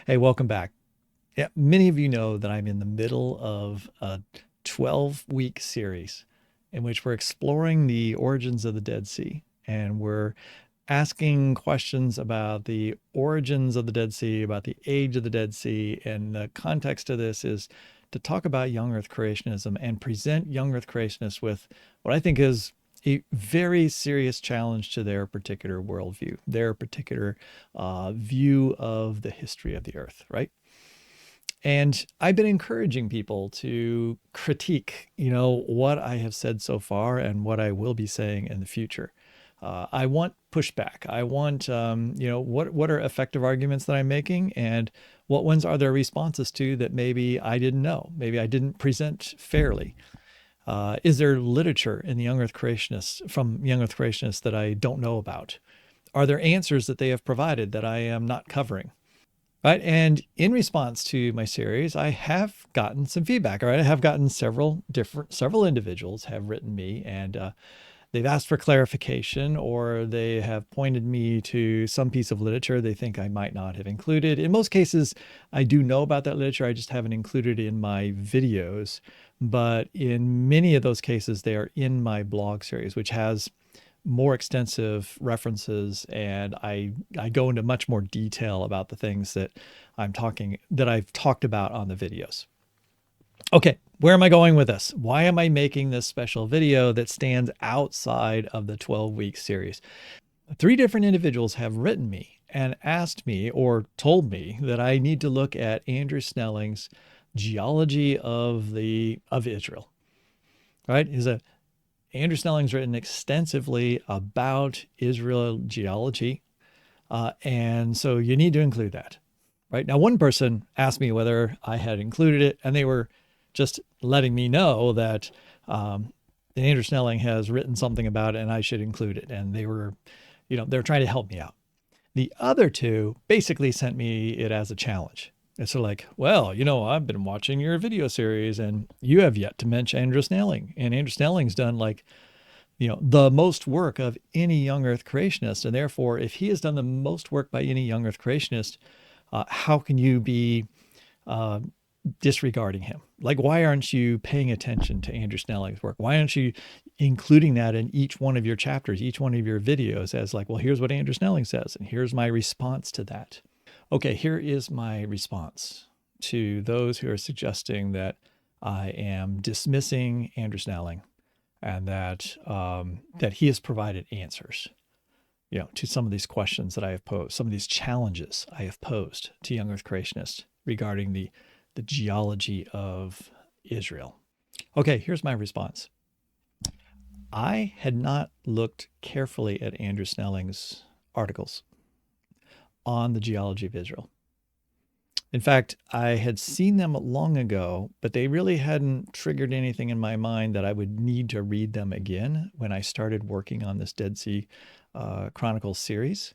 Hey, welcome back. Yeah, many of you know that I'm in the middle of a 12-week series in which we're exploring the origins of the Dead Sea. And we're asking questions about the origins of the Dead Sea, about the age of the Dead Sea. And the context of this is to talk about young Earth creationism and present young Earth creationists with what I think is a very serious challenge to their particular worldview, their particular view of the history of the Earth, right? And I've been encouraging people to critique, what I have said so far and what I will be saying in the future. I want pushback. I want, what are effective arguments that I'm making, and what ones are there responses to that maybe I didn't know, maybe I didn't present fairly. Is there literature in the young Earth creationists from young Earth creationists that I don't know about? Are there answers that they have provided that I am not covering? Right. And in response to my series, I have gotten some feedback. All right. I have gotten several individuals have written me, and they've asked for clarification, or they have pointed me to some piece of literature they think I might not have included. In most cases, I do know about that literature. I just haven't included it in my videos. But in many of those cases, they are in my blog series, which has more extensive references, and I go into much more detail about the things that I've talked about on the videos. Okay, where am I going with this? Why am I making this special video that stands outside of the 12-week series? Three different individuals have written me and asked me or told me that I need to look at Andrew Snelling's geology of Israel. Right? Andrew Snelling's written extensively about Israel geology, and so you need to include that. Right now, one person asked me whether I had included it, and they were just letting me know that Andrew Snelling has written something about it, and I should include it. And they're trying to help me out. The other two basically sent me it as a challenge. It's sort of like, well, I've been watching your video series, and you have yet to mention Andrew Snelling. And Andrew Snelling's done the most work of any young Earth creationist. And therefore, if he has done the most work by any young Earth creationist, how can you be uh, disregarding him? Like, why aren't you paying attention to Andrew Snelling's work? Why aren't you including that in each one of your chapters, each one of your videos as like, well, here's what Andrew Snelling says, and here's my response to that. Okay, here is my response to those who are suggesting that I am dismissing Andrew Snelling and that he has provided answers, to some of these questions that I have posed, some of these challenges I have posed to young Earth creationists regarding the geology of Israel. Okay, here's my response. I had not looked carefully at Andrew Snelling's articles on the geology of Israel. In fact, I had seen them long ago, but they really hadn't triggered anything in my mind that I would need to read them again when I started working on this Dead Sea Chronicles series.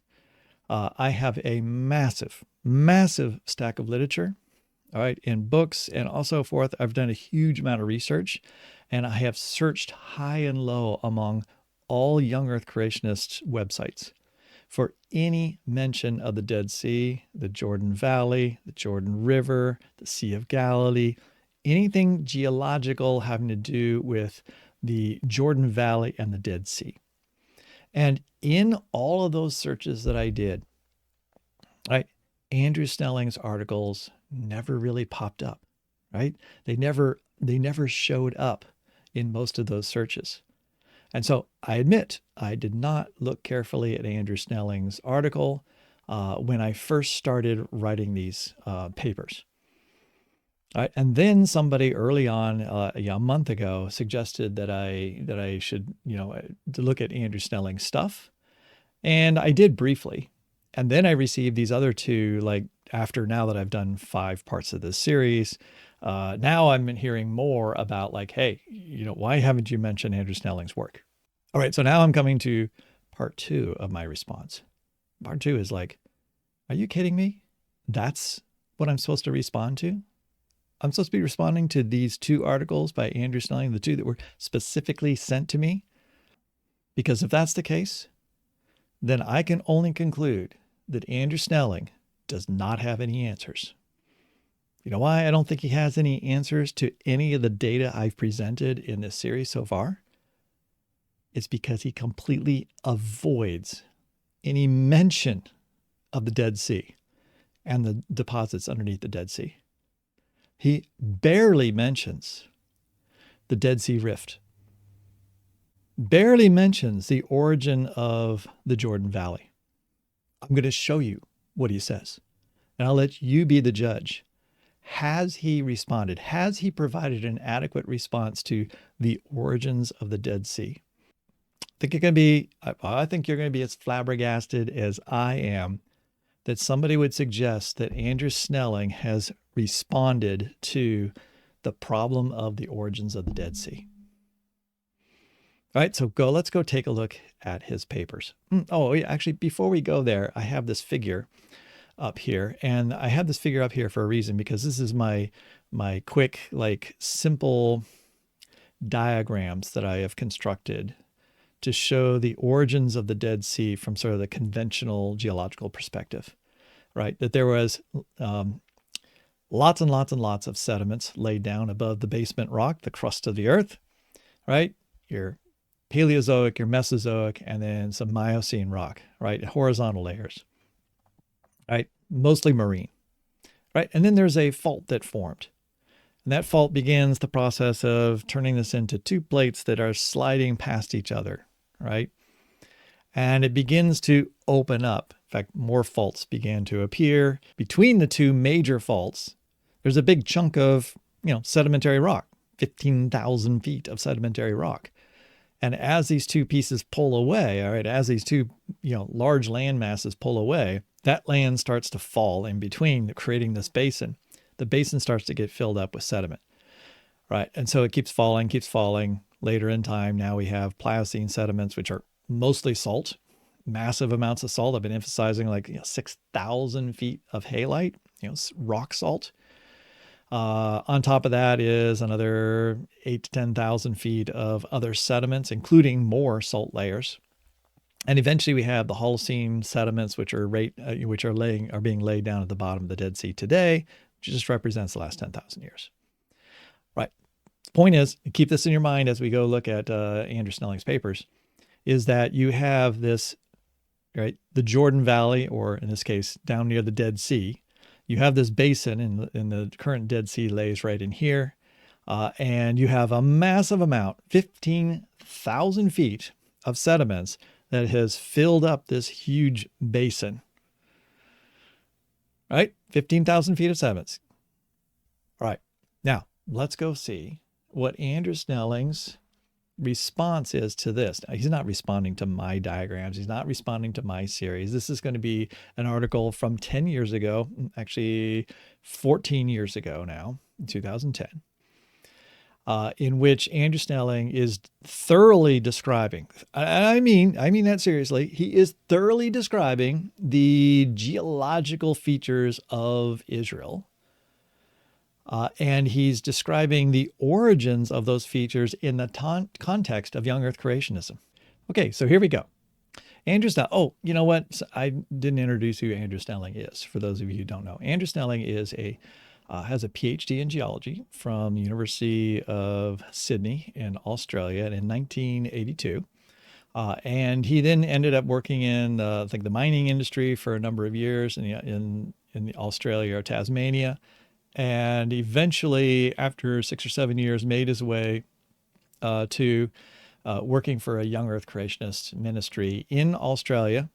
I have a massive, massive stack of literature, all right, in books and also forth. I've done a huge amount of research, and I have searched high and low among all young Earth creationist websites for any mention of the Dead Sea, the Jordan Valley, the Jordan River, the Sea of Galilee, anything geological having to do with the Jordan Valley and the Dead Sea. And in all of those searches that I did, right, Andrew Snelling's articles never really popped up, right? They never showed up in most of those searches. And so I admit I did not look carefully at Andrew Snelling's article when I first started writing these papers. Right? And then somebody early on, a month ago, suggested that I should, to look at Andrew Snelling's stuff, and I did briefly. And then I received these other two, like after now that I've done 5 parts of this series. Now I'm hearing more about like, hey, why haven't you mentioned Andrew Snelling's work? All right, so now I'm coming to part 2 of my response. Part 2 is like, are you kidding me? That's what I'm supposed to respond to? I'm supposed to be responding to these 2 articles by Andrew Snelling, the 2 that were specifically sent to me? Because if that's the case, then I can only conclude that Andrew Snelling does not have any answers. You know why I don't think he has any answers to any of the data I've presented in this series so far? It's because he completely avoids any mention of the Dead Sea and the deposits underneath the Dead Sea. He barely mentions the Dead Sea Rift, barely mentions the origin of the Jordan Valley. I'm going to show you what he says, and I'll let you be the judge. Has he responded? Has he provided an adequate response to the origins of the Dead Sea? I think you're going to be as flabbergasted as I am that somebody would suggest that Andrew Snelling has responded to the problem of the origins of the Dead Sea. All right, so let's go take a look at his papers. Actually, before we go there, I have this figure up here, and I have this figure up here for a reason, because this is my quick, simple diagrams that I have constructed to show the origins of the Dead Sea from sort of the conventional geological perspective, right? That there was lots and lots and lots of sediments laid down above the basement rock, the crust of the earth, right? Your Paleozoic, your Mesozoic, and then some Miocene rock, right? Horizontal layers, right? Mostly marine, right? And then there's a fault that formed. And that fault begins the process of turning this into two plates that are sliding past each other, right? And it begins to open up. In fact, more faults began to appear. Between the two major faults, there's a big chunk of, sedimentary rock, 15,000 feet of sedimentary rock. And as these two pieces pull away, all right, as these two, large land masses pull away, that land starts to fall in between, creating this basin. The basin starts to get filled up with sediment, right? And so it keeps falling. Later in time, now we have Pliocene sediments, which are mostly salt, massive amounts of salt. I've been emphasizing 6,000 feet of halite, rock salt. On top of that is another 8 to 10,000 feet of other sediments, including more salt layers. And eventually we have the Holocene sediments, which are being laid down at the bottom of the Dead Sea today, which just represents the last 10,000 years. Right. The point is, keep this in your mind as we go look at Andrew Snelling's papers, is that you have this, right, the Jordan Valley, or in this case, down near the Dead Sea. You have this basin, in the current Dead Sea lays right in here. And you have a massive amount, 15,000 feet of sediments that has filled up this huge basin, right? 15,000 feet of sediments. All right. Now, let's go see what Andrew Snelling's response is to this. Now, he's not responding to my diagrams. He's not responding to my series. This is going to be an article from 10 years ago, actually 14 years ago now, in 2010. In which Andrew Snelling is thoroughly describing, I mean that seriously, he is thoroughly describing the geological features of Israel. And he's describing the origins of those features in the context of young earth creationism. Okay, so here we go. Andrew Snelling. Oh, you know what? I didn't introduce who Andrew Snelling is, for those of you who don't know. Andrew Snelling has a PhD in geology from the University of Sydney in Australia in 1982. And he then ended up working in, the mining industry for a number of years in Australia or Tasmania. And eventually, after 6 or 7 years, made his way to working for a young earth creationist ministry in Australia,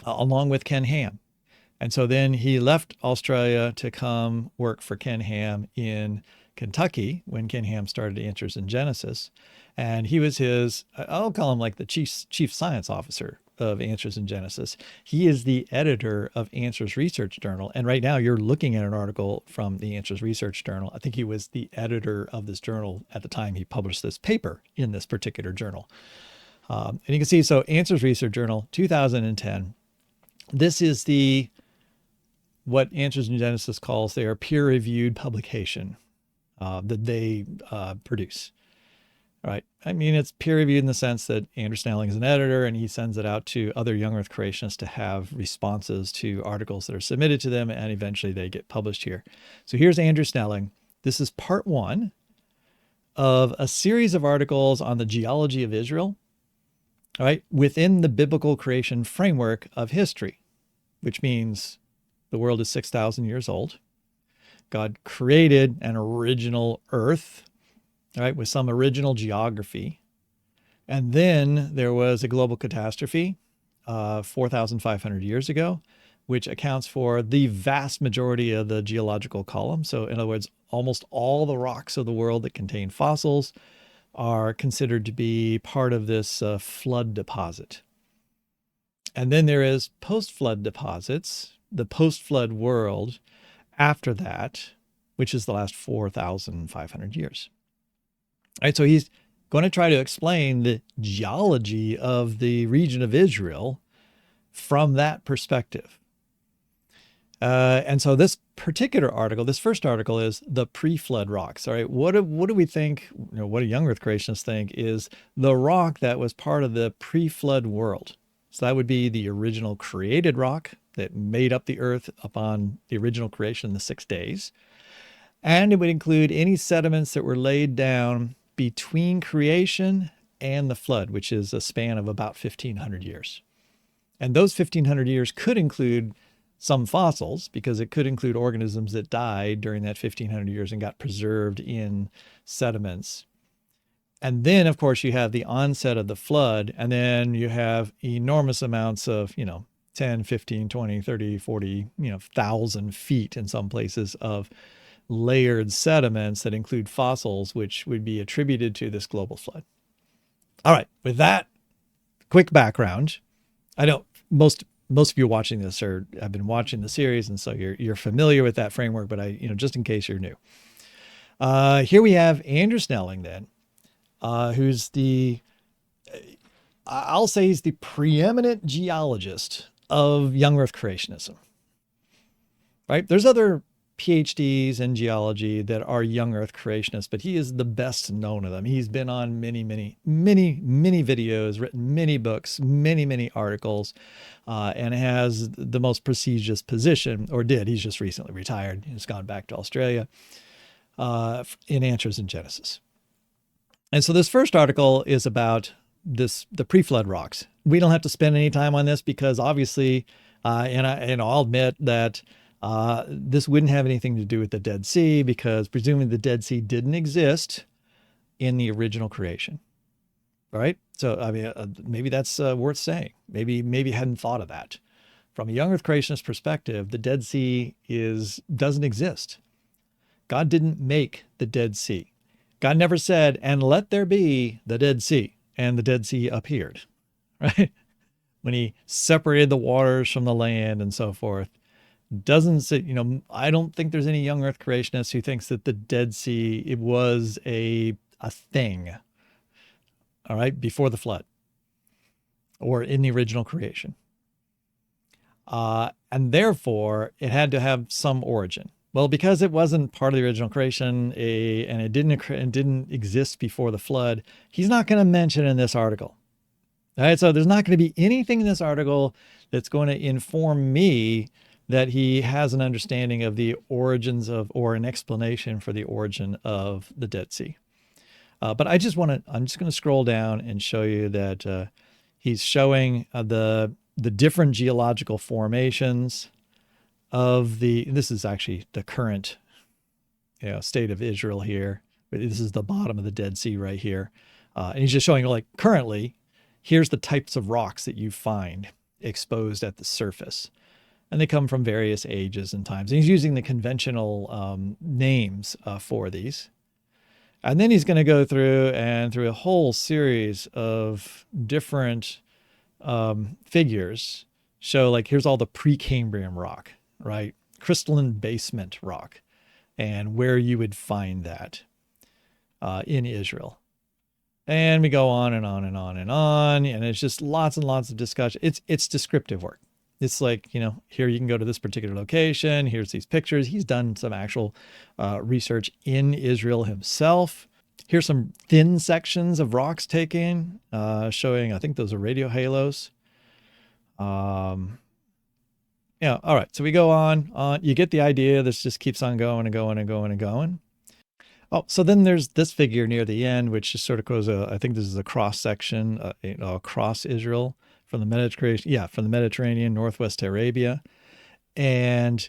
along with Ken Ham. And so then he left Australia to come work for Ken Ham in Kentucky when Ken Ham started Answers in Genesis. And he was I'll call him the chief science officer of Answers in Genesis. He is the editor of Answers Research Journal. And right now you're looking at an article from the Answers Research Journal. I think he was the editor of this journal at the time he published this paper in this particular journal. And you can see, so Answers Research Journal, 2010. This is what Answers in Genesis calls their peer-reviewed publication that they produce. Right. I mean, it's peer reviewed in the sense that Andrew Snelling is an editor and he sends it out to other young earth creationists to have responses to articles that are submitted to them, and eventually they get published here. So here's Andrew Snelling. This is part one of a series of articles on the geology of Israel, all right, within the biblical creation framework of history, which means the world is 6,000 years old. God created an original earth, right, with some original geography. And then there was a global catastrophe 4,500 years ago, which accounts for the vast majority of the geological column. So in other words, almost all the rocks of the world that contain fossils are considered to be part of this flood deposit. And then there is post-flood deposits, the post-flood world after that, which is the last 4,500 years. All right, so he's going to try to explain the geology of the region of Israel from that perspective. And so this particular article, this first article, is the pre-flood rocks. All right, what do we think, what do young earth creationists think is the rock that was part of the pre-flood world? So that would be the original created rock that made up the earth upon the original creation in the 6 days. And it would include any sediments that were laid down between creation and the flood, which is a span of about 1,500 years. And those 1,500 years could include some fossils, because it could include organisms that died during that 1,500 years and got preserved in sediments. And then, of course, you have the onset of the flood, and then you have enormous amounts of, 10, 15, 20, 30, 40, 1,000 feet in some places of layered sediments that include fossils, which would be attributed to this global flood. All right, with that quick background, I know most of you watching this have been watching the series, and so you're familiar with that framework, but just in case you're new. Here we have Andrew Snelling then, who's I'll say he's the preeminent geologist of young earth creationism, right? There's other PhDs in geology that are young earth creationists, but he is the best known of them. He's been on many videos, written many books, many articles, and has the most prestigious position, or did. He's just recently retired. He's gone back to Australia in Answers in Genesis. And so this first article is about the pre-flood rocks. We don't have to spend any time on this because obviously, and I'll admit that this wouldn't have anything to do with the Dead Sea, because presumably the Dead Sea didn't exist in the original creation, right? So I mean, maybe that's worth saying. Maybe you hadn't thought of that. From a young earth creationist perspective, the Dead Sea doesn't exist. God didn't make the Dead Sea. God never said, "And let there be the Dead Sea," and the Dead Sea appeared, right? When he separated the waters from the land and so forth. Doesn't say, I don't think there's any young earth creationist who thinks that the Dead Sea, it was a thing, all right, before the flood or in the original creation. And therefore it had to have some origin. Well, because it wasn't part of the original creation and it didn't exist before the flood, he's not going to mention in this article. All right, so there's not going to be anything in this article that's going to inform me that he has an understanding of the origins of, or an explanation for the origin of the Dead Sea. But I'm just going to scroll down and show you that he's showing the different geological formations of this is actually the current state of Israel here. This is the bottom of the Dead Sea right here. And he's just showing, like, currently, here's the types of rocks that you find exposed at the surface. And they come from various ages and times. And he's using the conventional names for these. And then he's going to go through a whole series of different figures, show, like, here's all the Precambrian rock, right? Crystalline basement rock, and where you would find that in Israel. And we go on and on and on and on. And it's just lots and lots of discussion. It's descriptive work. It's like, here you can go to this particular location. Here's these pictures. He's done some actual research in Israel himself. Here's some thin sections of rocks taken, showing, I think those are radio halos. Yeah, all right. So we go on. You get the idea. This just keeps on going and going and going and going. Oh, so then there's this figure near the end, which just sort of goes, I think this is a cross section, across Israel from the Mediterranean, from the Mediterranean northwest to Arabia. And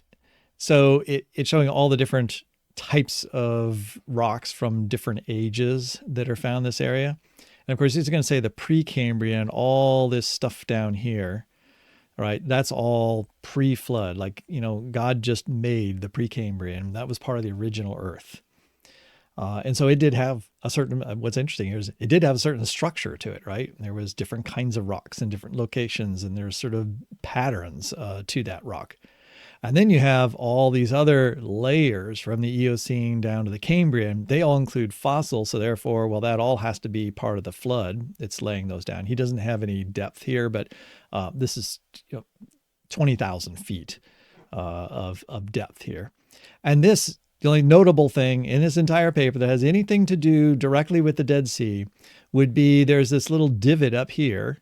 so it's showing all the different types of rocks from different ages that are found in this area. And of course, it's going to say the Precambrian, all this stuff down here, right? That's all pre-flood. Like, God just made the Precambrian. That was part of the original Earth. And so it did have a certain, what's interesting here is it did have a certain structure to it, right? There was different kinds of rocks in different locations, and there's sort of patterns to that rock. And then you have all these other layers from the Eocene down to the Cambrian. They all include fossils. So therefore, well, that all has to be part of the flood. It's laying those down. He doesn't have any depth here, but this is 20,000 feet of depth here. And this, the only notable thing in this entire paper that has anything to do directly with the Dead Sea would be there's this little divot up here,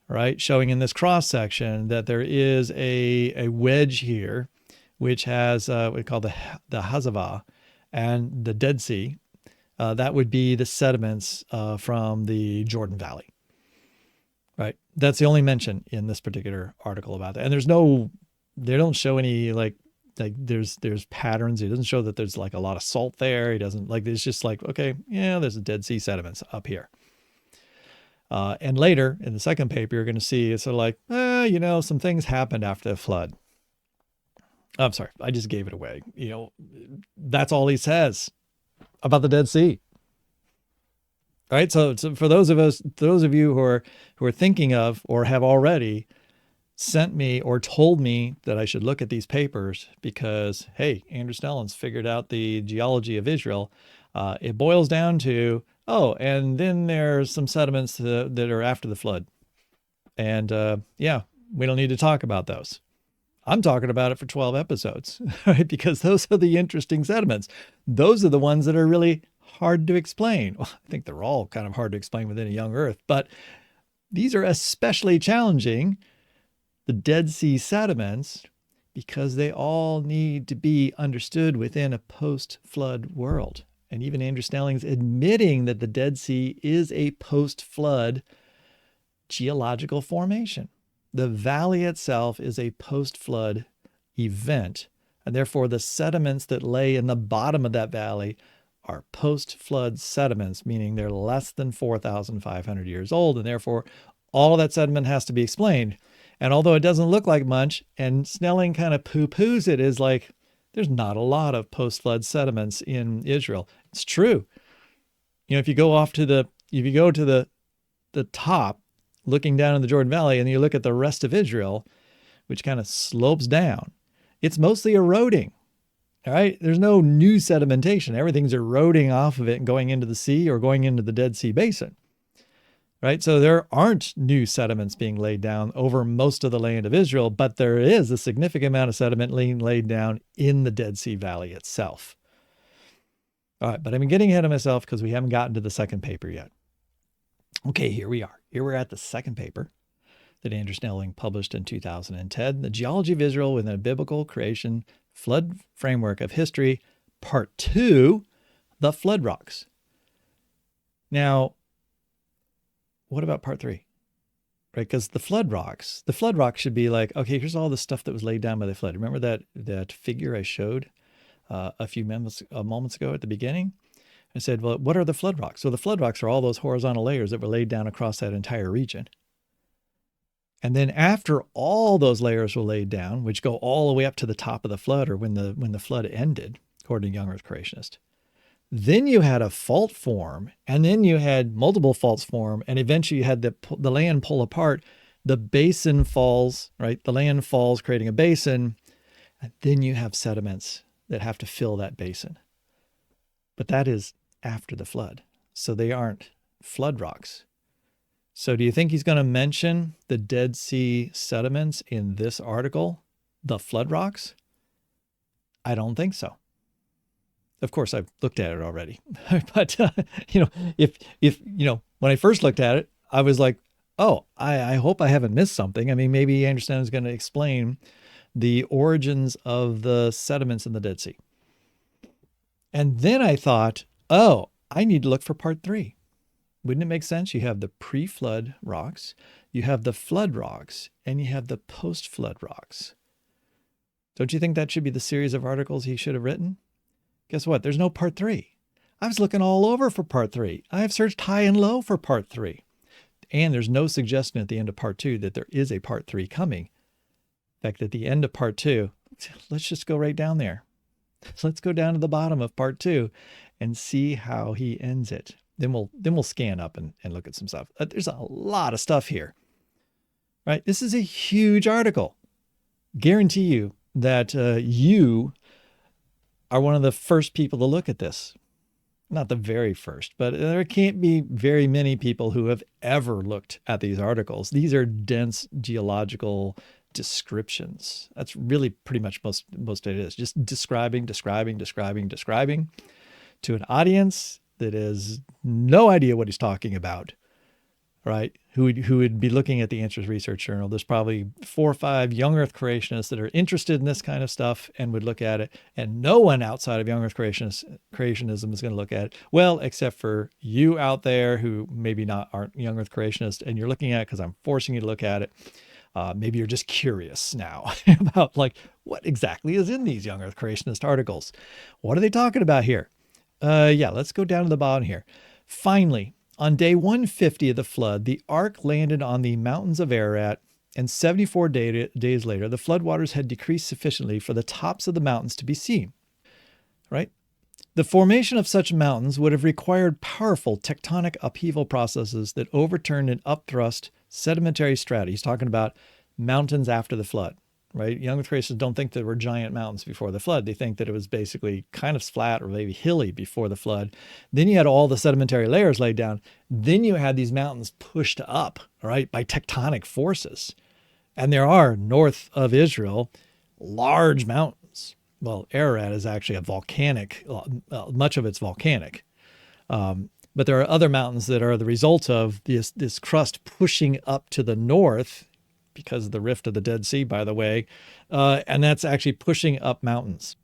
right, showing in this cross section that there is a wedge here, which has what we call the Hazava and the Dead Sea. That would be the sediments from the Jordan Valley, right? That's the only mention in this particular article about that. And they don't show any like there's patterns. It doesn't show that there's like a lot of salt there. He doesn't it's just like, okay, yeah, there's a Dead Sea sediments up here. And later in the second paper, you're going to see it's sort of like, some things happened after the flood. I'm sorry, I just gave it away. That's all he says about the Dead Sea. All right. So for those of you who are thinking of or have already sent me or told me that I should look at these papers because, hey, Andrew Snelling's figured out the geology of Israel. It boils down to, and then there's some sediments that are after the flood. And we don't need to talk about those. I'm talking about it for 12 episodes, right? Because those are the interesting sediments. Those are the ones that are really hard to explain. Well, I think they're all kind of hard to explain within a young Earth, but these are especially challenging, the Dead Sea sediments, because they all need to be understood within a post-flood world. And even Andrew Snelling's admitting that the Dead Sea is a post-flood geological formation. The valley itself is a post-flood event, and therefore the sediments that lay in the bottom of that valley are post-flood sediments, meaning they're less than 4,500 years old, and therefore all of that sediment has to be explained. And although it doesn't look like much, and Snelling kind of poo-poos it as like, there's not a lot of post-flood sediments in Israel. It's true. If you go to the top, looking down in the Jordan Valley, and you look at the rest of Israel, which kind of slopes down, it's mostly eroding. All right. There's no new sedimentation. Everything's eroding off of it and going into the sea or going into the Dead Sea Basin. Right. So there aren't new sediments being laid down over most of the land of Israel, but there is a significant amount of sediment being laid down in the Dead Sea Valley itself. All right. But I'm getting ahead of myself because we haven't gotten to the second paper yet. Okay, here we are. Here we're at the second paper that Andrew Snelling published in 2010, The Geology of Israel Within a Biblical Creation Flood Framework of History, Part 2, The Flood Rocks. Now, what about Part 3? Right, because the flood rocks should be like, okay, here's all the stuff that was laid down by the flood. Remember that figure I showed a few moments ago at the beginning? I said, well, what are the flood rocks? So the flood rocks are all those horizontal layers that were laid down across that entire region. And then after all those layers were laid down, which go all the way up to the top of the flood, or when the flood ended, according to young Earth creationists, then you had a fault form, and then you had multiple faults form, and eventually you had the land pull apart. The basin falls, right? The land falls, creating a basin, and then you have sediments that have to fill that basin. But that is after the flood. So they aren't flood rocks. So do you think he's going to mention the Dead Sea sediments in this article, the flood rocks? I don't think so. Of course, I've looked at it already, but you know, if when I first looked at it, I was like, oh, I hope I haven't missed something. I mean, maybe Anderson is going to explain the origins of the sediments in the Dead Sea. And then I thought, oh, I need to look for part three. Wouldn't it make sense? You have the pre-flood rocks, you have the flood rocks, and you have the post-flood rocks. Don't you think that should be the series of articles he should have written? Guess what? There's no part three. I was looking all over for part three. I have searched high and low for part three. And there's no suggestion at the end of part two that there is a part three coming. In fact, at the end of part two, let's just go right down there. Let's go down to the bottom of part two and see how he ends it. Then we'll scan up and look at some stuff. There's a lot of stuff here, right? This is a huge article. Guarantee you that you are one of the first people to look at this. Not the very first, but there can't be very many people who have ever looked at these articles. These are dense geological descriptions. That's really pretty much most it is. Just describing to an audience that has no idea what he's talking about, right? Who would be looking at the Answers Research Journal. There's probably 4 or 5 young Earth creationists that are interested in this kind of stuff and would look at it. And no one outside of young Earth creationism is going to look at it. Well, except for you out there who maybe aren't young Earth creationists, and you're looking at it because I'm forcing you to look at it. Maybe you're just curious now about like what exactly is in these young Earth creationist articles. What are they talking about here? Yeah, let's go down to the bottom here. Finally, on day 150 of the flood, the ark landed on the mountains of Ararat, and 74 days later, the floodwaters had decreased sufficiently for the tops of the mountains to be seen. Right? The formation of such mountains would have required powerful tectonic upheaval processes that overturned an upthrust sedimentary strata. He's talking about mountains after the flood. Right? Young Earth creationists don't think there were giant mountains before the flood. They think that it was basically kind of flat or maybe hilly before the flood. Then you had all the sedimentary layers laid down. Then you had these mountains pushed up, right, by tectonic forces. And there are north of Israel large mountains. Well, Ararat is actually a volcanic, much of it's volcanic. But there are other mountains that are the result of this crust pushing up to the north because of the rift of the Dead Sea, by the way, and that's actually pushing up mountains,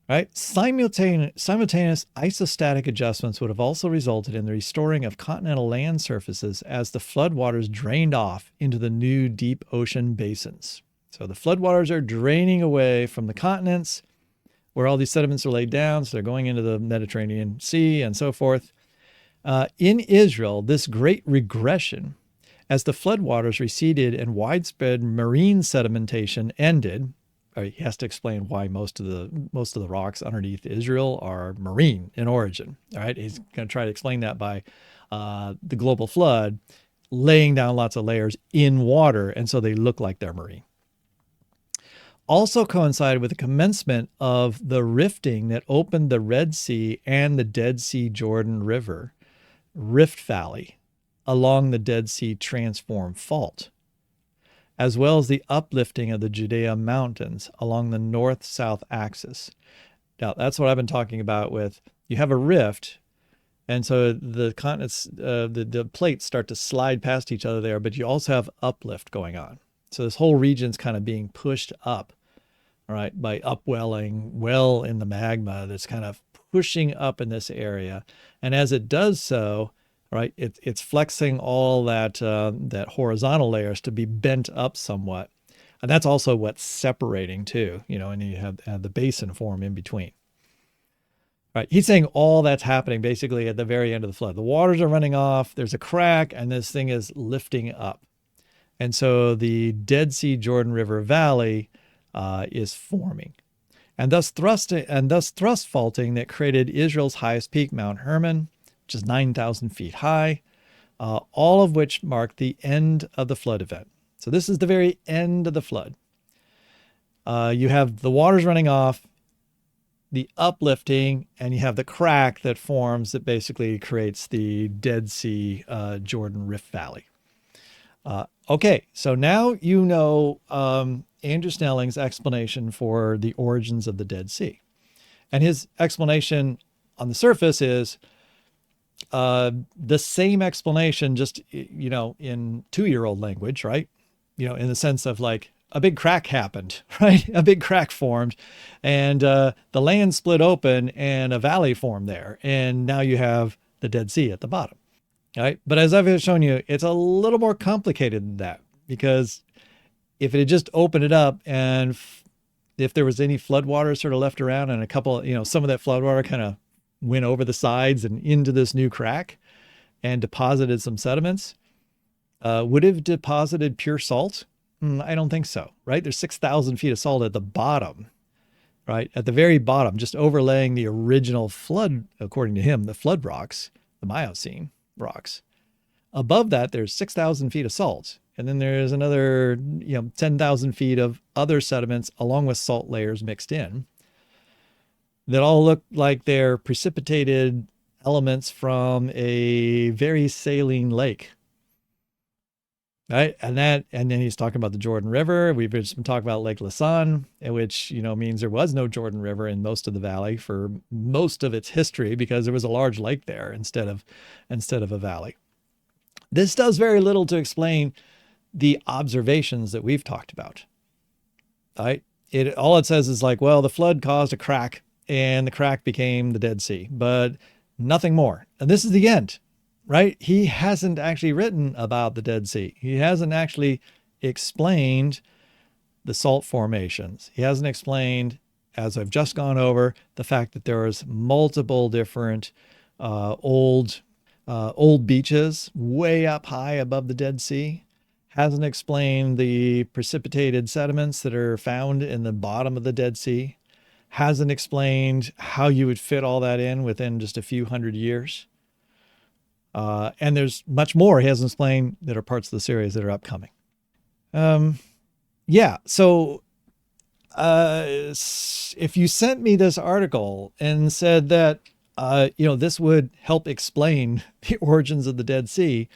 right? Simultaneous isostatic adjustments would have also resulted in the restoring of continental land surfaces as the floodwaters drained off into the new deep ocean basins. So the floodwaters are draining away from the continents where all these sediments are laid down, so they're going into the Mediterranean Sea and so forth. In Israel, this great regression, as the floodwaters receded and widespread marine sedimentation ended, he has to explain why most of the rocks underneath Israel are marine in origin. All right, he's going to try to explain that by the global flood laying down lots of layers in water, and so they look like they're marine. Also coincided with the commencement of the rifting that opened the Red Sea and the Dead Sea Jordan River, Rift Valley, along the Dead Sea Transform Fault, as well as the uplifting of the Judea Mountains along the north-south axis. Now, that's what I've been talking about with, you have a rift, and so the continents, the plates start to slide past each other there, but you also have uplift going on. So this whole region's kind of being pushed up, all right, by upwelling well in the magma that's kind of pushing up in this area. And as it does so, right, it's flexing all that horizontal layers to be bent up somewhat, and that's also what's separating too, and you have the basin form in between. Right, he's saying all that's happening basically at the very end of the flood. The waters are running off, there's a crack, and this thing is lifting up, and so the Dead Sea Jordan River Valley is forming, and thus thrust faulting that created Israel's highest peak, Mount Hermon, which is 9,000 feet high, all of which mark the end of the flood event. So this is the very end of the flood. You have the waters running off, the uplifting, and you have the crack that forms that basically creates the Dead Sea Jordan Rift Valley. Okay, so now you know Andrew Snelling's explanation for the origins of the Dead Sea. And his explanation on the surface is the same explanation, just, in 2-year-old language, right? In the sense of like a big crack happened, right? A big crack formed, and the land split open and a valley formed there. And now you have the Dead Sea at the bottom, right? But as I've shown you, it's a little more complicated than that, because if it had just opened it up and if there was any floodwater sort of left around and a couple, some of that floodwater kind of went over the sides and into this new crack and deposited some sediments, would have deposited pure salt? I don't think so, right? There's 6,000 feet of salt at the bottom, right? At the very bottom, just overlaying the original flood, according to him, the flood rocks, the Miocene rocks. Above that, there's 6,000 feet of salt. And then there's another, 10,000 feet of other sediments along with salt layers mixed in that all look like they're precipitated elements from a very saline lake. Right. And then he's talking about the Jordan River. We've just been talking about Lake Lassan, which, means there was no Jordan River in most of the valley for most of its history, because there was a large lake there instead of a valley. This does very little to explain the observations that we've talked about. Right. All it says is like, well, the flood caused a crack and the crack became the Dead Sea, but nothing more. And this is the end. Right? He hasn't actually written about the Dead Sea. He hasn't actually explained the salt formations. He hasn't explained, as I've just gone over, the fact that there was multiple different old beaches way up high above the Dead Sea. Hasn't explained the precipitated sediments that are found in the bottom of the Dead Sea. Hasn't explained how you would fit all that in within just a few hundred years. And there's much more he hasn't explained that are parts of the series that are upcoming. So if you sent me this article and said that, this would help explain the origins of the Dead Sea,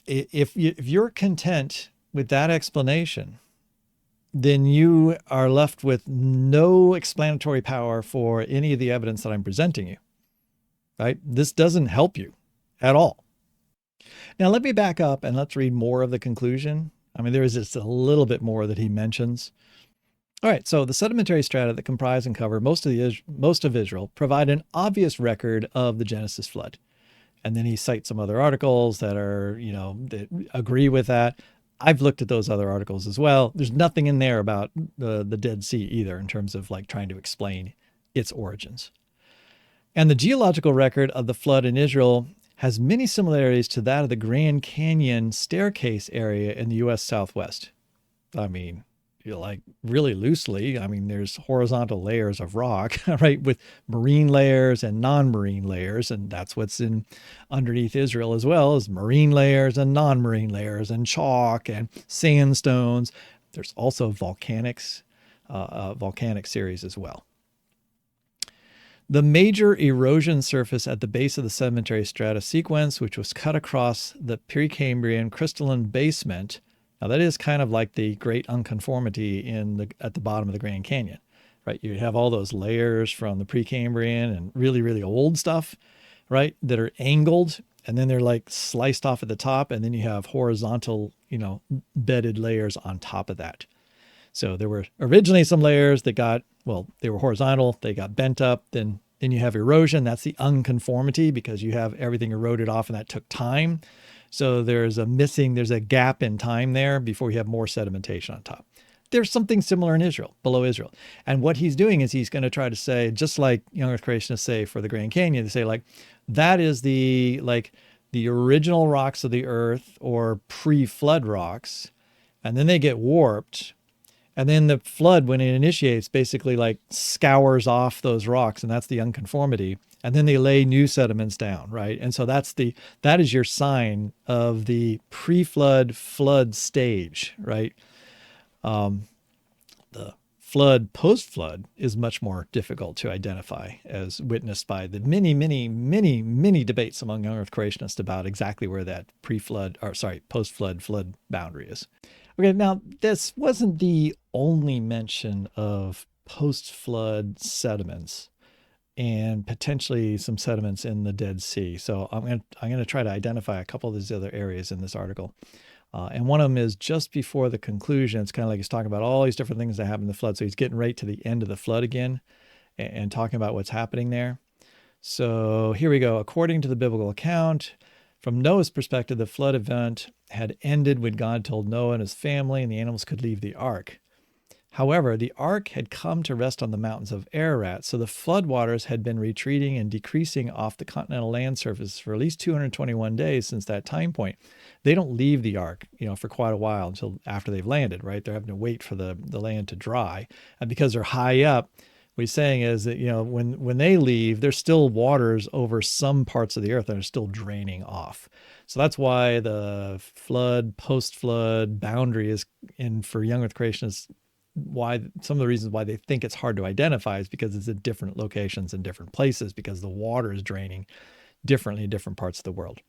if you're content with that explanation, then you are left with no explanatory power for any of the evidence that I'm presenting you. Right? This doesn't help you at all. Now, let me back up and let's read more of the conclusion. I mean, there is just a little bit more that he mentions. All right, so the sedimentary strata that comprise and cover most of Israel provide an obvious record of the Genesis flood. And then he cites some other articles that are, that agree with that. I've looked at those other articles as well. There's nothing in there about the Dead Sea either in terms of like trying to explain its origins. And the geological record of the flood in Israel has many similarities to that of the Grand Canyon staircase area in the U.S. Southwest. I mean, like really loosely, there's horizontal layers of rock, right, with marine layers and non-marine layers. And that's what's in underneath Israel as well, as marine layers and non-marine layers and chalk and sandstones. There's also volcanic series as well. The major erosion surface at the base of the sedimentary strata sequence, which was cut across the Precambrian crystalline basement. Now that is kind of like the great unconformity at the bottom of the Grand Canyon, right? You have all those layers from the Precambrian and really, really old stuff, right? That are angled, and then they're like sliced off at the top, and then you have horizontal, bedded layers on top of that. So there were originally some layers that they were horizontal, they got bent up, then you have erosion. That's the unconformity because you have everything eroded off and that took time. So there's a gap in time there before you have more sedimentation on top. There's something similar in Israel, below Israel. And what he's doing is he's going to try to say, just like young earth creationists say for the Grand Canyon, they say like, that is the original rocks of the earth or pre-flood rocks. And then they get warped. And then the flood, when it initiates, basically like scours off those rocks, and that's the unconformity. And then they lay new sediments down, right? And so that is your sign of the pre-flood flood stage, right? The flood post-flood is much more difficult to identify, as witnessed by the many, many, many, many debates among young earth creationists about exactly where that post-flood flood boundary is. Okay, now this wasn't the only mention of post-flood sediments and potentially some sediments in the Dead Sea. So I'm gonna try to identify a couple of these other areas in this article. And one of them is just before the conclusion. It's kind of like he's talking about all these different things that happened in the flood. So he's getting right to the end of the flood again and talking about what's happening there. So here we go. According to the biblical account, from Noah's perspective, the flood event had ended when God told Noah and his family and the animals could leave the ark. However, the ark had come to rest on the mountains of Ararat, so the floodwaters had been retreating and decreasing off the continental land surface for at least 221 days since that time point. They don't leave the ark, for quite a while until after they've landed, right? They're having to wait for the land to dry. And because they're high up, what he's saying is that, when they leave, there's still waters over some parts of the earth that are still draining off. So that's why the flood, post-flood boundary is in for young earth creationists. Why some of the reasons why they think it's hard to identify is because it's at different locations and different places because the water is draining differently in different parts of the world.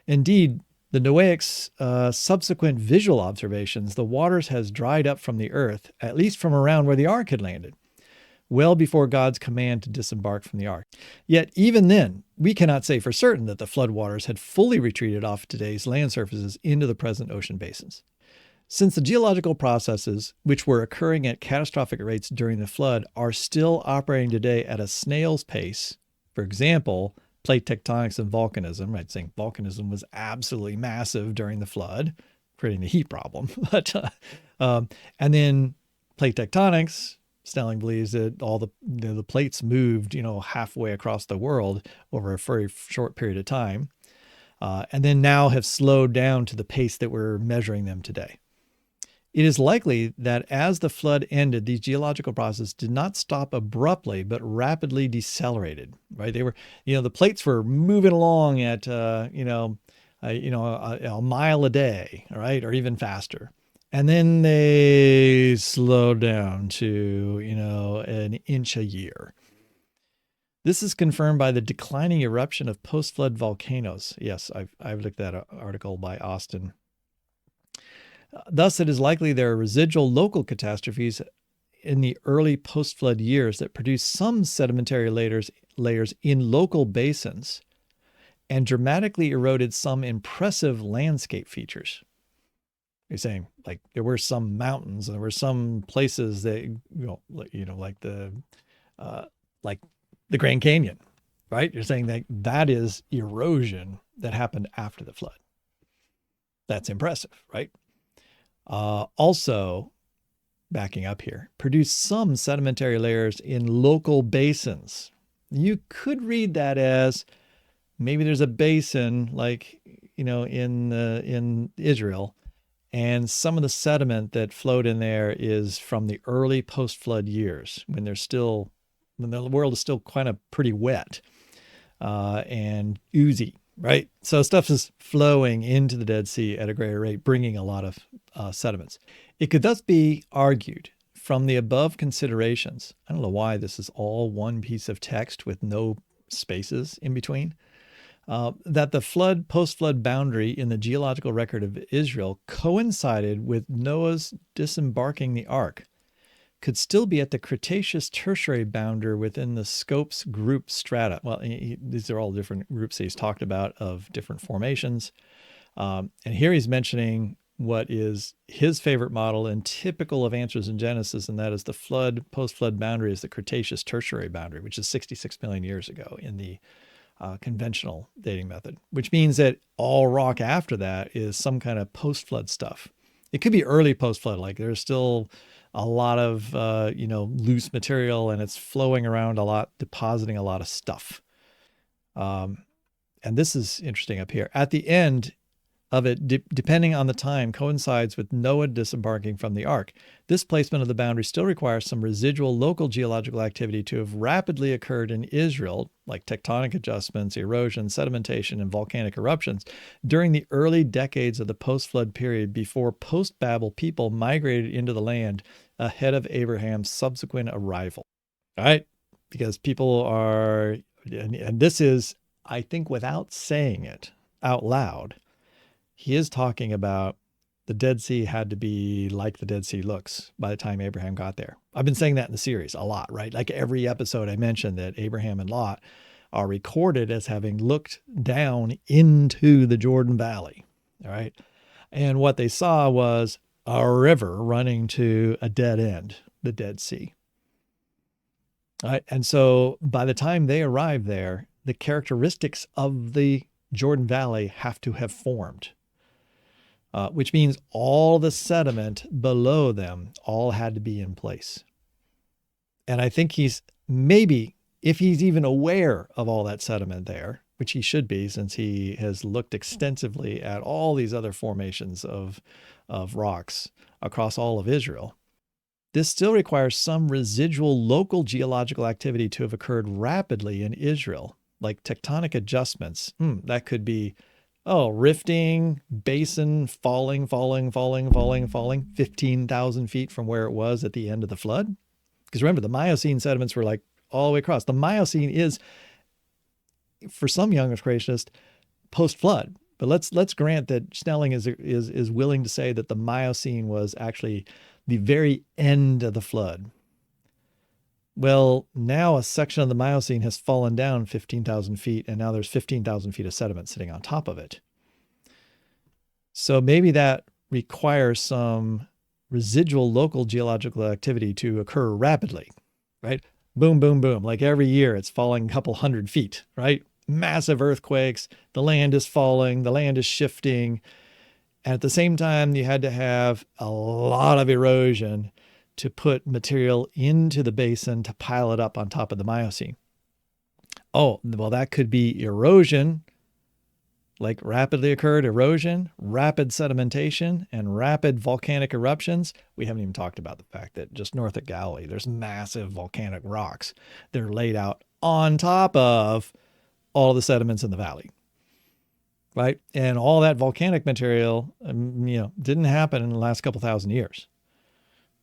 Indeed, the Noahic's subsequent visual observations, the waters has dried up from the earth, at least from around where the ark had landed, well before God's command to disembark from the ark. Yet even then, we cannot say for certain that the floodwaters had fully retreated off today's land surfaces into the present ocean basins. Since the geological processes, which were occurring at catastrophic rates during the flood, are still operating today at a snail's pace, for example, plate tectonics and volcanism, right? Saying volcanism was absolutely massive during the flood, creating the heat problem. And then plate tectonics, Snelling believes that all the plates moved, halfway across the world over a very short period of time, and then now have slowed down to the pace that we're measuring them today. It is likely that as the flood ended, these geological processes did not stop abruptly, but rapidly decelerated, right? They were, the plates were moving along at, a mile a day, right? Or even faster. And then they slowed down to, an inch a year. This is confirmed by the declining eruption of post-flood volcanoes. Yes, I've looked at an article by Austin. Thus, it is likely there are residual local catastrophes in the early post-flood years that produce some sedimentary layers in local basins and dramatically eroded some impressive landscape features. You're saying, like, there were some mountains and there were some places that, like the Grand Canyon, right? You're saying that is erosion that happened after the flood. That's impressive, right? Also, backing up here, produce some sedimentary layers in local basins. You could read that as maybe there's a basin like, in Israel, and some of the sediment that flowed in there is from the early post-flood years when the world is still kind of pretty wet and oozy. Right? So stuff is flowing into the Dead Sea at a greater rate, bringing a lot of sediments. It could thus be argued from the above considerations, I don't know why this is all one piece of text with no spaces in between, that the post-flood boundary in the geological record of Israel coincided with Noah's disembarking the ark, could still be at the Cretaceous tertiary boundary within the Scopes group strata. Well, these are all different groups that he's talked about of different formations. And here he's mentioning what is his favorite model and typical of answers in Genesis, and that is the post-flood boundary is the Cretaceous tertiary boundary, which is 66 million years ago in the conventional dating method, which means that all rock after that is some kind of post-flood stuff. It could be early post-flood, like there's still a lot of, loose material and it's flowing around a lot, depositing a lot of stuff. And this is interesting up here. At the end of it, depending on the time, coincides with Noah disembarking from the ark. This placement of the boundary still requires some residual local geological activity to have rapidly occurred in Israel, like tectonic adjustments, erosion, sedimentation, and volcanic eruptions, during the early decades of the post-flood period before post-Babel people migrated into the land ahead of Abraham's subsequent arrival. All right? Because people are, and this is, I think without saying it out loud, he is talking about The Dead Sea had to be like the Dead Sea looks by the time Abraham got there. I've been saying that in the series a lot, right? Like every episode I mentioned that Abraham and Lot are recorded as having looked down into the Jordan Valley. All right. And what they saw was a river running to a dead end, the Dead Sea. All right. And so by the time they arrive there, the characteristics of the Jordan Valley have to have formed, which means all the sediment below them all had to be in place. And I think he's maybe, if he's even aware of all that sediment there, which he should be since he has looked extensively at all these other formations of rocks across all of Israel, this still requires some residual local geological activity to have occurred rapidly in Israel, like tectonic adjustments. That could be, rifting, basin falling 15,000 feet from where it was at the end of the flood. Because remember, the Miocene sediments were like all the way across. The Miocene is, for some young creationists, post-flood. But let's grant that Snelling is willing to say that the Miocene was actually the very end of the flood. Well, now a section of the Miocene has fallen down 15,000 feet, and now there's 15,000 feet of sediment sitting on top of it. So maybe that requires some residual local geological activity to occur rapidly, right? Boom, boom, boom. Like every year it's falling a couple hundred feet, right? Massive earthquakes. The land is falling. The land is shifting. And at the same time, you had to have a lot of erosion to put material into the basin to pile it up on top of the Miocene. Oh, well, that could be erosion, like rapidly occurred erosion, rapid sedimentation, and rapid volcanic eruptions. We haven't even talked about the fact that just north of Galilee, there's massive volcanic rocks that are laid out on top of all the sediments in the valley. Right. And all that volcanic material, didn't happen in the last couple thousand years.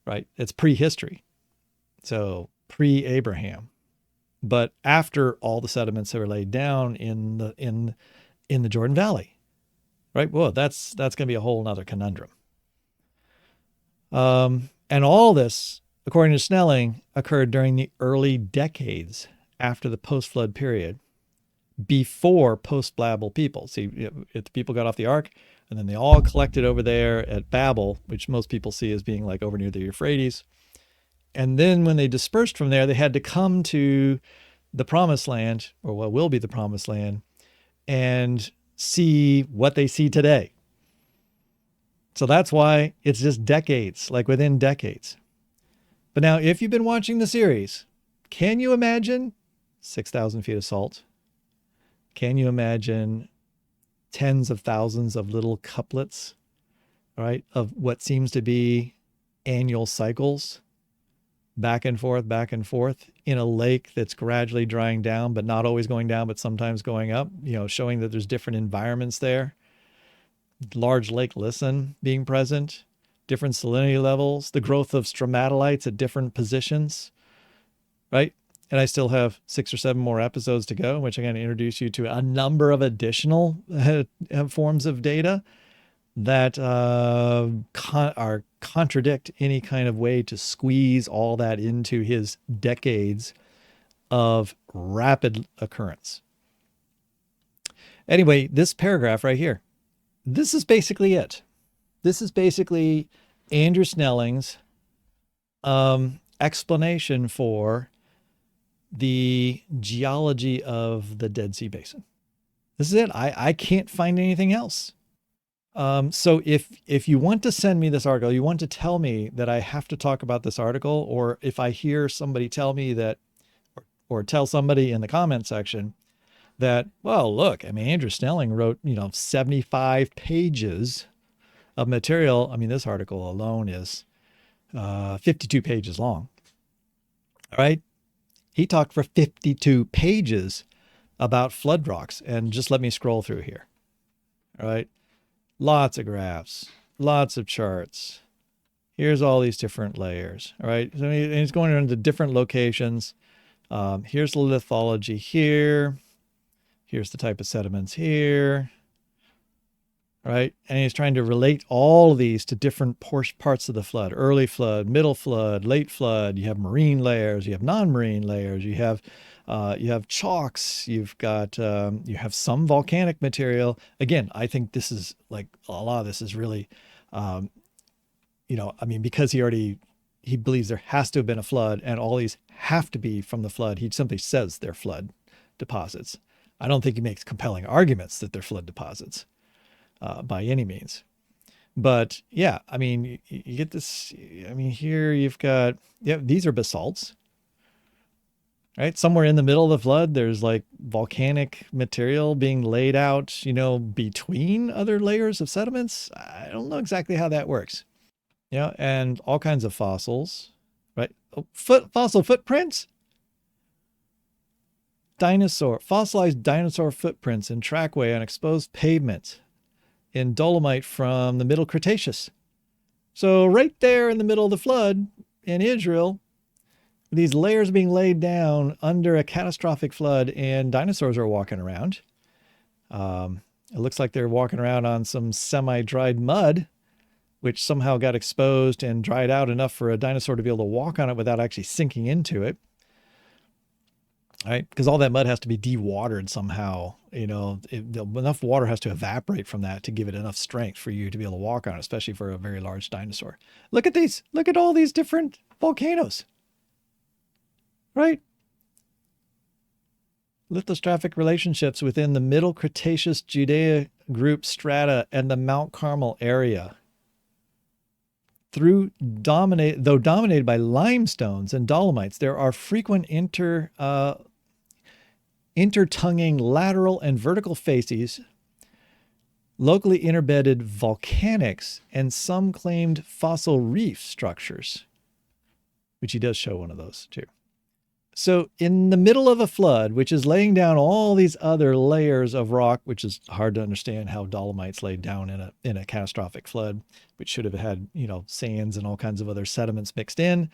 Right. It's prehistory. So pre-Abraham. But after all the sediments that were laid down in the Jordan Valley. Right. Well, that's going to be a whole nother conundrum. And all this, according to Snelling, occurred during the early decades after the post-flood period, before post-Babel people. See, if the people got off the ark and then they all collected over there at Babel, which most people see as being like over near the Euphrates. And then when they dispersed from there, they had to come to the promised land, or what will be the promised land, and see what they see today. So that's why it's just decades, like within decades. But now, if you've been watching the series, can you imagine 6,000 feet of salt? Can you imagine tens of thousands of little couplets, right, of what seems to be annual cycles, back and forth in a lake that's gradually drying down, but not always going down, but sometimes going up, showing that there's different environments there. Large lake listen being present, different salinity levels, the growth of stromatolites at different positions, right? And I still have 6 or 7 more episodes to go, in which I'm going to introduce you to a number of additional forms of data that contradict any kind of way to squeeze all that into his decades of rapid occurrence. Anyway, this paragraph right here, this is basically it. This is basically Andrew Snelling's explanation for the geology of the Dead Sea Basin. This is it. I can't find anything else. So if you want to send me this article, you want to tell me that I have to talk about this article, or if I hear somebody tell me that, or tell somebody in the comment section that, well, look, Andrew Snelling wrote, 75 pages of material. This article alone is 52 pages long. All right. He talked for 52 pages about flood rocks, and just let me scroll through here. All right. Lots of graphs, lots of charts. Here's all these different layers. All right. So he's going into different locations. Here's the lithology here. Here's the type of sediments here. right? And he's trying to relate all of these to different parts of the flood: early flood, middle flood, late flood. You have marine layers, you have non-marine layers, you have chalks, you have some volcanic material. Again, I think this is like a lot of this is really, um, I mean, because he believes there has to have been a flood, and all these have to be from the flood. He simply says they're flood deposits. I don't think he makes compelling arguments that they're flood deposits by any means. But yeah, I mean, you get this. I mean, here you've got, yeah, these are basalts, right? Somewhere in the middle of the flood, there's like volcanic material being laid out, between other layers of sediments. I don't know exactly how that works. Yeah, and all kinds of fossils, right? Oh, fossil footprints, fossilized dinosaur footprints in trackway on exposed pavement in dolomite from the Middle Cretaceous. So right there in the middle of the flood in Israel, these layers being laid down under a catastrophic flood, and dinosaurs are walking around. It looks like they're walking around on some semi-dried mud, which somehow got exposed and dried out enough for a dinosaur to be able to walk on it without actually sinking into it. Right? Because all that mud has to be dewatered somehow. Enough water has to evaporate from that to give it enough strength for you to be able to walk on it, especially for a very large dinosaur. Look at these. Look at all these different volcanoes. Right? Lithostrophic relationships within the Middle Cretaceous Judea group strata and the Mount Carmel area. Though dominated by limestones and dolomites, there are frequent intertonguing lateral and vertical facies, locally interbedded volcanics, and some claimed fossil reef structures, which he does show one of those too. So in the middle of a flood, which is laying down all these other layers of rock, which is hard to understand how dolomites laid down in a catastrophic flood, which should have had, sands and all kinds of other sediments mixed in.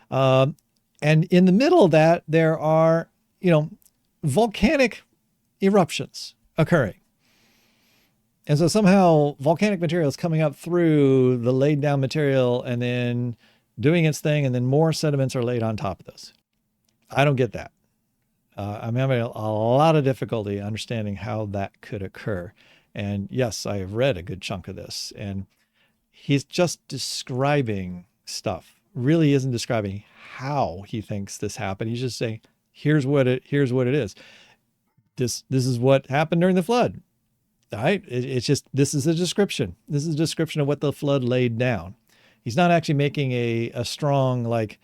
And in the middle of that, there are, volcanic eruptions occurring. And so somehow volcanic material is coming up through the laid down material and then doing its thing, and then more sediments are laid on top of those. I don't get that. I'm having a lot of difficulty understanding how that could occur. And yes, I have read a good chunk of this, and he's just describing stuff. Really isn't describing how he thinks this happened. He's just saying, here's what it is. This is what happened during the flood. All right. It's just, this is a description. This is a description of what the flood laid down. He's not actually making a strong, like,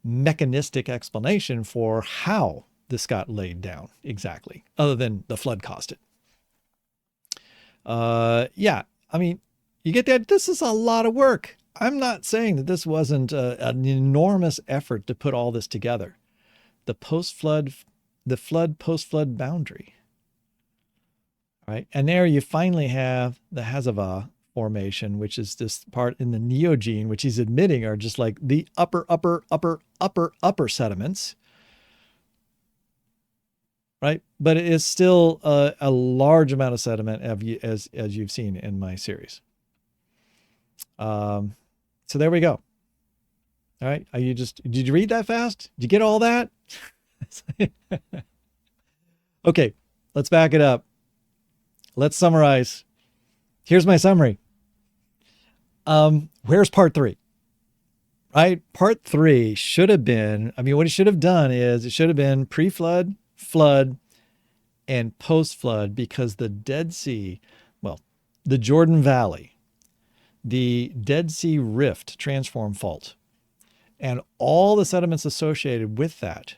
mechanistic explanation for how this got laid down exactly, other than the flood caused it. Yeah, I mean, you get that. This is a lot of work. I'm not saying that this wasn't an enormous effort to put all this together. The flood post-flood boundary, right? And there you finally have the Hazavah formation, which is this part in the Neogene, which he's admitting are just like the upper sediments, right? But it is still a large amount of sediment, as you've seen in my series. So there we go. All right. Did you read that fast? Did you get all that? Okay, let's back it up. Let's summarize. Here's my summary. Where's part 3? Right? Part 3 should have been, what it should have done is it should have been pre-flood, flood, and post-flood, because the Dead Sea, the Jordan Valley, the Dead Sea Rift transform fault, and all the sediments associated with that,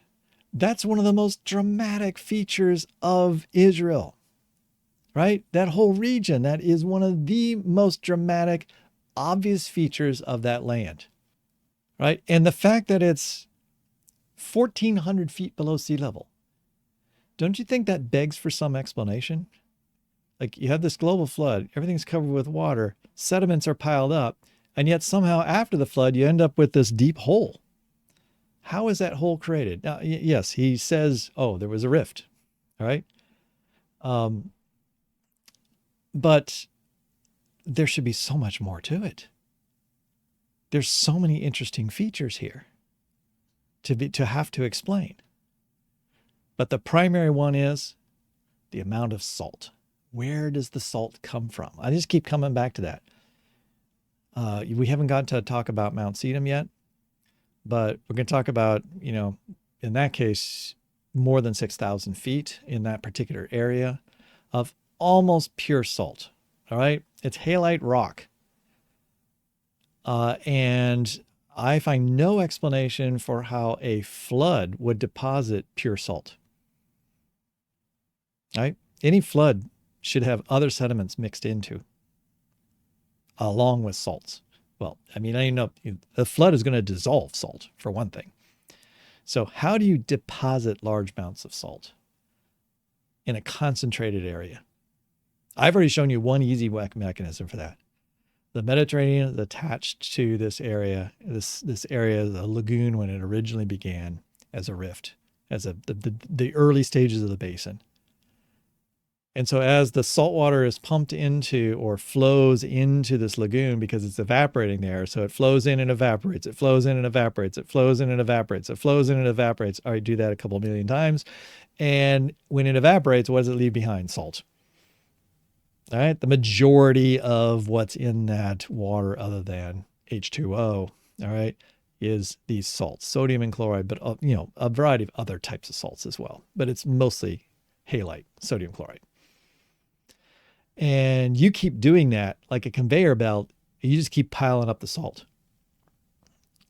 that's one of the most dramatic features of Israel, right? That whole region, that is one of the most dramatic, obvious features of that land, right? And the fact that it's 1,400 feet below sea level, don't you think that begs for some explanation? Like, you have this global flood, everything's covered with water, sediments are piled up, and yet somehow after the flood, you end up with this deep hole. How is that hole created? Now, yes, he says, oh, there was a rift, all right? But there should be so much more to it. There's so many interesting features here to have to explain. But the primary one is the amount of salt. Where does the salt come from? I just keep coming back to that. We haven't got to talk about Mount Sedum yet, but we're going to talk about, in that case, more than 6,000 feet in that particular area of almost pure salt. All right. It's halite rock. And I find no explanation for how a flood would deposit pure salt. Right? Any flood should have other sediments mixed into, along with salts. Well, I know the flood is going to dissolve salt, for one thing. So how do you deposit large amounts of salt in a concentrated area? I've already shown you one easy mechanism for that. The Mediterranean is attached to this area. This area is a lagoon when it originally began as a rift, as the early stages of the basin. And so as the salt water is pumped into or flows into this lagoon, because it's evaporating there, so it flows in and evaporates, it flows in and evaporates, it flows in and evaporates, it flows in and evaporates. All right, do that a couple million times. And when it evaporates, what does it leave behind? Salt. All right, the majority of what's in that water other than H2O, all right, is these salts, sodium and chloride, but a variety of other types of salts as well. But it's mostly halite, sodium chloride. And you keep doing that like a conveyor belt. You just keep piling up the salt,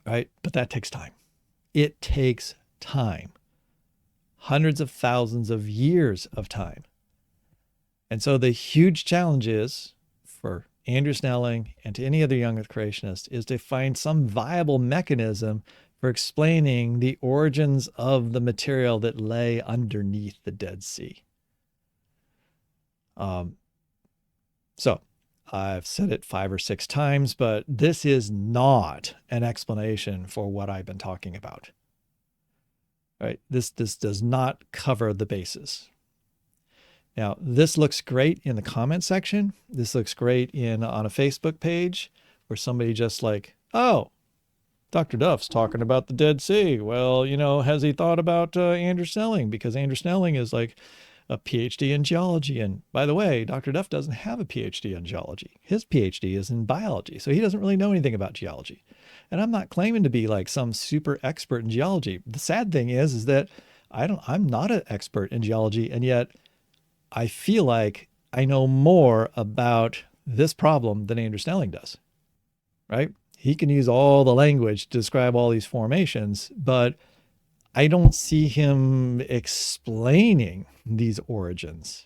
right? But that takes time. It takes time. Hundreds of thousands of years of time. And so the huge challenge is for Andrew Snelling and to any other young earth creationist is to find some viable mechanism for explaining the origins of the material that lay underneath the Dead Sea. So I've said it 5 or 6 times, but this is not an explanation for what I've been talking about. Right? This does not cover the bases. Now, this looks great in the comment section. This looks great on a Facebook page where somebody just like, oh, Dr. Duff's talking about the Dead Sea. Well, has he thought about Andrew Snelling? Because Andrew Snelling is like a PhD in geology. And by the way, Dr. Duff doesn't have a PhD in geology. His PhD is in biology. So he doesn't really know anything about geology. And I'm not claiming to be like some super expert in geology. The sad thing is that I'm not an expert in geology. And yet I feel like I know more about this problem than Andrew Snelling does, right? He can use all the language to describe all these formations, but I don't see him explaining these origins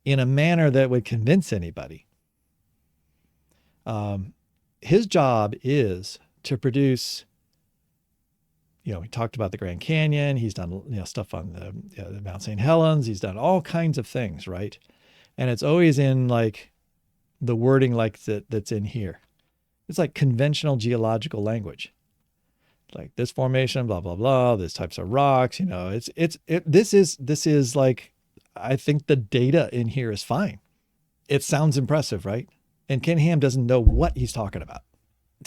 in a manner that would convince anybody. His job is to produce, he talked about the Grand Canyon. He's done stuff on the Mount St. Helens. He's done all kinds of things, right? And it's always in like the wording like that's in here. It's like conventional geological language. Like this formation, blah, blah, blah, this types of rocks, this is like, I think the data in here is fine. It sounds impressive, right? And Ken Ham doesn't know what he's talking about.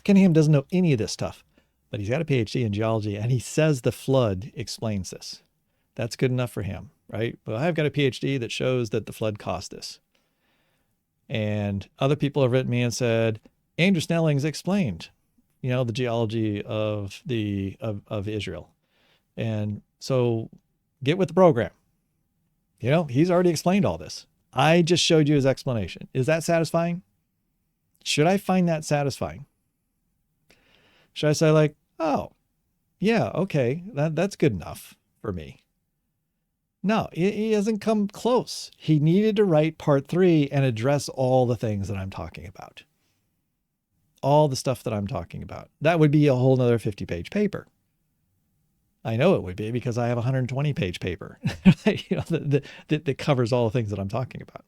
Ken Ham doesn't know any of this stuff, but he's got a PhD in geology and he says the flood explains this. That's good enough for him, right? Well, I've got a PhD that shows that the flood caused this. And other people have written me and said, Andrew Snelling's explained the geology of Israel. And so get with the program. He's already explained all this. I just showed you his explanation. Is that satisfying? Should I find that satisfying? Should I say like, oh, yeah, okay, that's good enough for me? No, he hasn't come close. He needed to write part 3 and address all the things that I'm talking about. All the stuff that I'm talking about. That would be a whole nother 50-page paper. I know it would be because I have a 120-page paper that covers all the things that I'm talking about.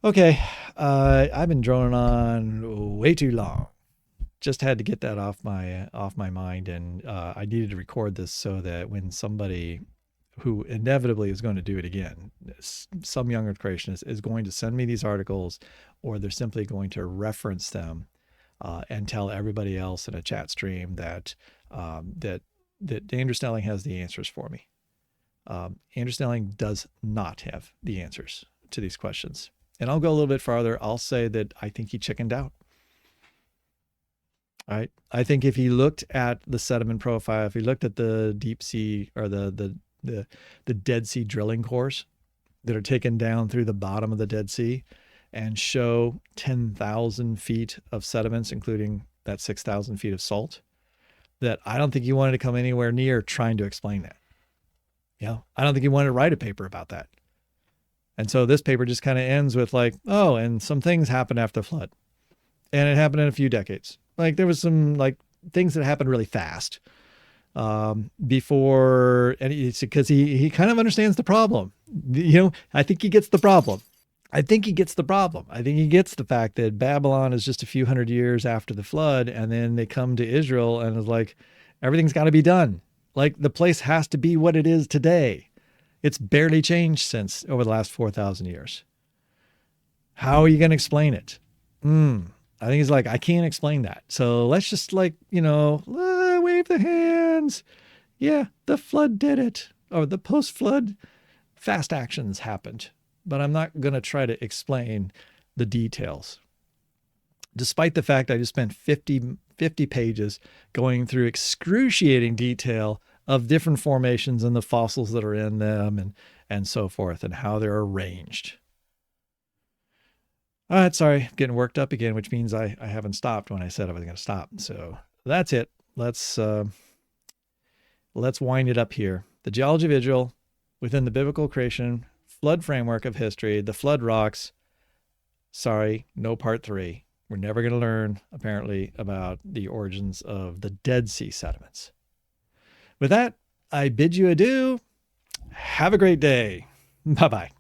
Okay, I've been droning on way too long. Just had to get that off my mind, and I needed to record this so that when somebody who inevitably is going to do it again, some young earth creationist is going to send me these articles or they're simply going to reference them and tell everybody else in a chat stream that Andrew Snelling has the answers for me. Andrew Snelling does not have the answers to these questions. And I'll go a little bit farther. I'll say that I think he chickened out. All right. I think if he looked at the sediment profile, if he looked at the deep sea or the Dead Sea drilling cores that are taken down through the bottom of the Dead Sea and show 10,000 feet of sediments, including that 6,000 feet of salt, that I don't think he wanted to come anywhere near trying to explain that. I don't think he wanted to write a paper about that. And so this paper just kind of ends with like, oh, and some things happened after the flood. And it happened in a few decades. Like there was some like things that happened really fast before, and it's because he kind of understands the problem. I think he gets the problem. I think he gets the fact that Babylon is just a few hundred years after the flood, and then they come to Israel and it's like, everything's got to be done. Like the place has to be what it is today. It's barely changed since over the last 4,000 years. How are you going to explain it? I think he's like, I can't explain that. So let's just wave the hands. Yeah, the flood did it. Or the post-flood fast actions happened. But I'm not going to try to explain the details. Despite the fact I just spent 50 pages going through excruciating detail of different formations and the fossils that are in them and so forth and how they're arranged. All right, sorry, getting worked up again, which means I haven't stopped when I said I was going to stop. So that's it. Let's wind it up here. The geology of Israel within the biblical creation flood framework of history, the flood rocks. Sorry, no part 3. We're never going to learn, apparently, about the origins of the Dead Sea sediments. With that, I bid you adieu. Have a great day. Bye-bye.